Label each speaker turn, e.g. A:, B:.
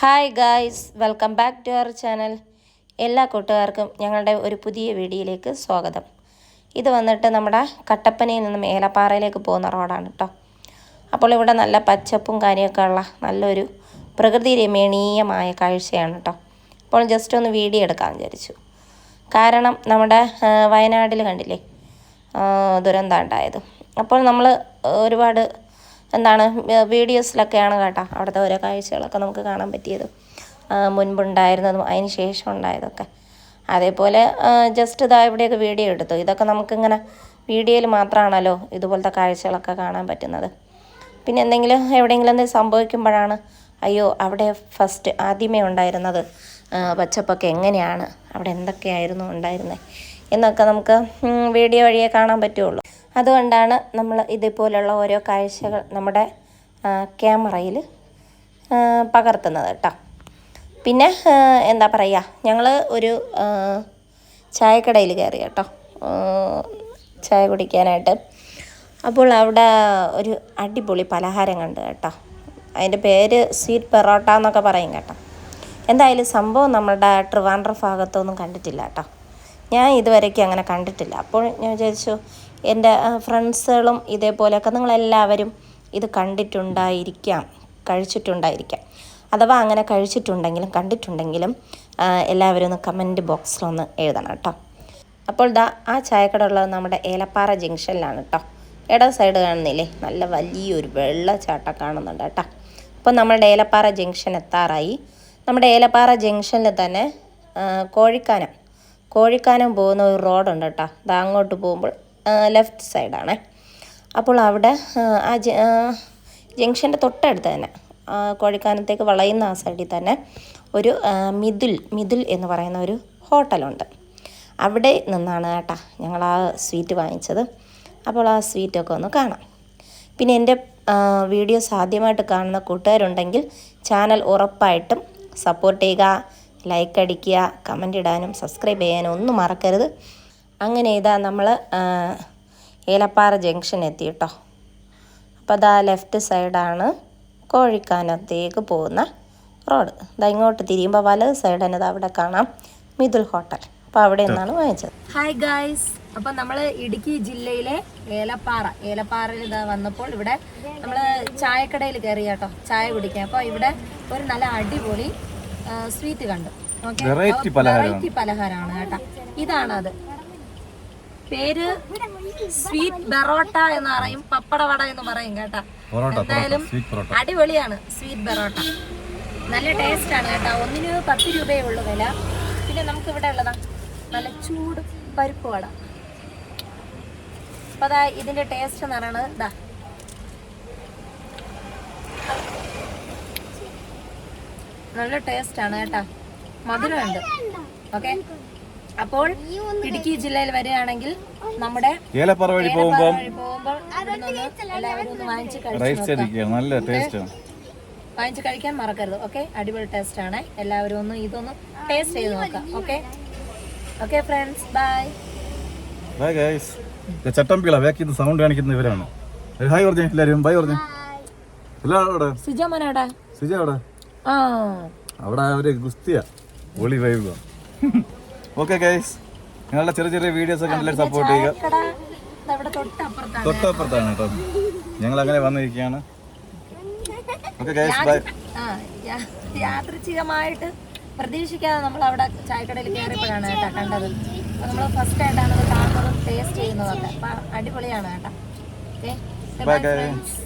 A: Hi guys, welcome back to our channel. എല്ലാ കൂട്ടുകാർക്കും ഞങ്ങളുടെ ഒരു പുതിയ വീഡിയോയിലേക്ക് സ്വാഗതം. ഇത് വന്നിട്ട് നമ്മുടെ കട്ടപ്പനയിൽ നിന്നും ഏലപ്പാറയിലേക്ക് പോകുന്ന റോഡാണ് കേട്ടോ. അപ്പോൾ ഇവിടെ നല്ല പച്ചപ്പും കാര്യമൊക്കെ ഉള്ള നല്ലൊരു പ്രകൃതി രമണീയമായ കാഴ്ചയാണ് കേട്ടോ. അപ്പോൾ ജസ്റ്റ് ഒന്ന് വീഡിയോ എടുക്കാൻ വിചാരിച്ചു. കാരണം നമ്മുടെ വയനാട്ടിൽ കണ്ടില്ലേ ദുരന്തം ഉണ്ടായത്. അപ്പോൾ നമ്മൾ ഒരുപാട് വീഡിയോസിലൊക്കെയാണ് കേട്ടോ അവിടുത്തെ ഓരോ കാഴ്ചകളൊക്കെ നമുക്ക് കാണാൻ പറ്റിയത്, മുൻപുണ്ടായിരുന്നതും അതിന് ശേഷം ഉണ്ടായതൊക്കെ. അതേപോലെ ജസ്റ്റ് ഇവിടെയൊക്കെ വീഡിയോ എടുത്തു. ഇതൊക്കെ നമുക്കിങ്ങനെ വീഡിയോയിൽ മാത്രമാണല്ലോ ഇതുപോലത്തെ കാഴ്ചകളൊക്കെ കാണാൻ പറ്റുന്നത്. പിന്നെ എവിടെയെങ്കിലും സംഭവിക്കുമ്പോഴാണ് അയ്യോ അവിടെ ഫസ്റ്റ് ആദ്യമേ ഉണ്ടായിരുന്നത് പച്ചപ്പൊക്കെ എങ്ങനെയാണ്, അവിടെ എന്തൊക്കെയായിരുന്നു ഉണ്ടായിരുന്നത് എന്നൊക്കെ നമുക്ക് വീഡിയോ വഴിയേ കാണാൻ പറ്റുള്ളൂ. അതുകൊണ്ടാണ് നമ്മൾ ഇതേപോലുള്ള ഓരോ കാഴ്ചകൾ നമ്മുടെ ക്യാമറയിൽ പകർത്തുന്നത് കേട്ടോ. പിന്നെ എന്താ പറയുക, ഞങ്ങൾ ഒരു ചായക്കടയിൽ കയറി കേട്ടോ ചായ കുടിക്കാനായിട്ട്. അപ്പോൾ അവിടെ ഒരു അടിപൊളി പലഹാരം കണ്ടു കേട്ടോ. അതിൻ്റെ പേര് സ്വീറ്റ് പെറോട്ട എന്നൊക്കെ പറയും കേട്ടോ. എന്തായാലും സംഭവം നമ്മുടെ ട്രിവാൻഡ്രം ഭാഗത്തൊന്നും കണ്ടിട്ടില്ല കേട്ടോ. ഞാൻ ഇതുവരെയ്ക്കും അങ്ങനെ കണ്ടിട്ടില്ല. അപ്പോൾ ഞാൻ വിചാരിച്ചു എൻ്റെ ഫ്രണ്ട്സുകളും ഇതേപോലെയൊക്കെ നിങ്ങളെല്ലാവരും ഇത് കഴിച്ചിട്ടുണ്ടായിരിക്കാം. അഥവാ അങ്ങനെ കഴിച്ചിട്ടുണ്ടെങ്കിലും കണ്ടിട്ടുണ്ടെങ്കിലും എല്ലാവരും ഒന്ന് കമൻറ്റ് ബോക്സിലൊന്ന് എഴുതണം കേട്ടോ. അപ്പോൾ ആ ചായക്കട ഉള്ളത് നമ്മുടെ ഏലപ്പാറ ജംഗ്ഷനിലാണ് കേട്ടോ. ഇട സൈഡ് കാണുന്നില്ലേ, നല്ല വലിയൊരു വെള്ളച്ചാട്ടം കാണുന്നുണ്ട് കേട്ടോ. അപ്പോൾ നമ്മുടെ ഏലപ്പാറ ജംഗ്ഷൻ എത്താറായി. നമ്മുടെ ഏലപ്പാറ ജംഗ്ഷനിൽ തന്നെ കോഴിക്കാനം പോകുന്ന ഒരു റോഡുണ്ട് കേട്ടോ. അങ്ങോട്ട് പോകുമ്പോൾ ലെഫ്റ്റ് സൈഡാണ്. അപ്പോൾ അവിടെ ആ ജംഗ്ഷൻ്റെ തൊട്ടടുത്ത് തന്നെ കോഴിക്കാനത്തേക്ക് വളയുന്ന ആ സൈഡിൽ തന്നെ ഒരു മിഥുൽ എന്ന് പറയുന്ന ഒരു ഹോട്ടലുണ്ട്. അവിടെ നിന്നാണ് കേട്ടോ ഞങ്ങൾ ആ സ്വീറ്റ് വാങ്ങിച്ചത്. അപ്പോൾ ആ സ്വീറ്റൊക്കെ ഒന്ന് കാണാം. പിന്നെ എൻ്റെ വീഡിയോസ് ആദ്യമായിട്ട് കാണുന്ന കൂട്ടുകാരുണ്ടെങ്കിൽ ചാനൽ ഉറപ്പായിട്ടും സപ്പോർട്ട് ചെയ്യുക, ലൈക്ക് അടിക്കുക, കമൻ്റ് ഇടാനും സബ്സ്ക്രൈബ് ചെയ്യാനും ഒന്നും മറക്കരുത്. അങ്ങനെ നമ്മൾ ഏലപ്പാറ ജംഗ്ഷൻ എത്തി കേട്ടോ. അപ്പോൾ ലെഫ്റ്റ് സൈഡാണ് കോഴിക്കാനത്തേക്ക് പോകുന്ന റോഡ്. ഇങ്ങോട്ട് തിരിയുമ്പോൾ വലത് സൈഡ് തന്നെ അവിടെ കാണാം മിഥുൽ ഹോട്ടൽ. അപ്പോൾ അവിടെ നിന്നാണ് വാങ്ങിച്ചത്. ഹായ് ഗായ്സ്, അപ്പം നമ്മൾ ഇടുക്കി ജില്ലയിലെ ഏലപ്പാറയിൽ വന്നപ്പോൾ ഇവിടെ നമ്മൾ ചായക്കടയിൽ കയറി കേട്ടോ ചായ കുടിക്കാം. അപ്പോൾ ഇവിടെ ഒരു നല്ല അടിപൊളി സ്വീറ്റ് കണ്ടു. വെറൈറ്റി പലഹാരമാണ് കേട്ടോ. ഇതാണ് അത്, പേര് സ്വീറ്റ് ബെറോട്ട എന്ന് പറയും, പപ്പടവട എന്ന് പറയും കേട്ടോ. എന്തായാലും അടിപൊളിയാണ് സ്വീറ്റ് ബെറോട്ട. നല്ല ടേസ്റ്റ് ആണ് കേട്ടോ. ഒന്നിന് 10 രൂപയേ ഉള്ളൂ വില. പിന്നെ നമുക്ക് ഇവിടെ ഉള്ളതാ നല്ല ചൂട് പരിപ്പ് വട. അപ്പൊ ഇതിന്റെ ടേസ്റ്റ് എന്ന് പറയുന്നത് നല്ല ടേസ്റ്റ് ആണ് കേട്ടോ, മധുരമുണ്ട്. ഓക്കെ, അപ്പോൾ ഇടുക്കി ജില്ലയിൽ വരികയാണെങ്കിൽ നമ്മുടെ
B: ഏലപ്പാറ വഴി പോകുമ്പോൾ
A: എല്ലാവരും ഒന്ന് വാങ്ങിച്ച് കഴിക്കാൻ മറക്കരുത്. ഓക്കെ, അടിപൊളി ടേസ്റ്റ് ആണ്. എല്ലാവരും ഇതൊന്ന് ടേസ്റ്റ് ചെയ്ത് നോക്കാം. Okay friends, bye
B: guys. ചട്ടമ്പിള വേക്കുന്ന സൗണ്ട് കാണിക്കുന്ന ഇവരാണ്. ഹായ് പറഞ്ഞേ എല്ലാവരും, ബൈ പറഞ്ഞേ. സിജ അവിടെ ഒരു ഗുസ്തിയാ, ഒളി വൈബ്. ഓക്കെ ഗൈസ്, നിങ്ങളുടെ ചെറിയ ചെറിയ വീഡിയോസ് ഒക്കെ എല്ലാവരും സപ്പോർട്ട് ചെയ്യുക. തൊട്ടപ്പുറത്താണ് കേട്ടോ, ഞങ്ങൾ അങ്ങനെ വന്നിരിക്കുകയാണ്. Okay guys, by.
A: യാദൃച്ഛികമായിട്ട് പ്രതീക്ഷിക്കാതെ നമ്മൾ അവിടെ ചായക്കടയിൽ കയറിയപ്പോഴാണ് കേട്ടോ കണ്ടത്. നമ്മൾ ഫസ്റ്റ് ആയിട്ടാണ് അത് കാണുന്നതും ടേസ്റ്റ് ചെയ്യുന്നതൊക്കെ. അടിപൊളിയാണ് കേട്ടോ. Okay,
B: bye guys.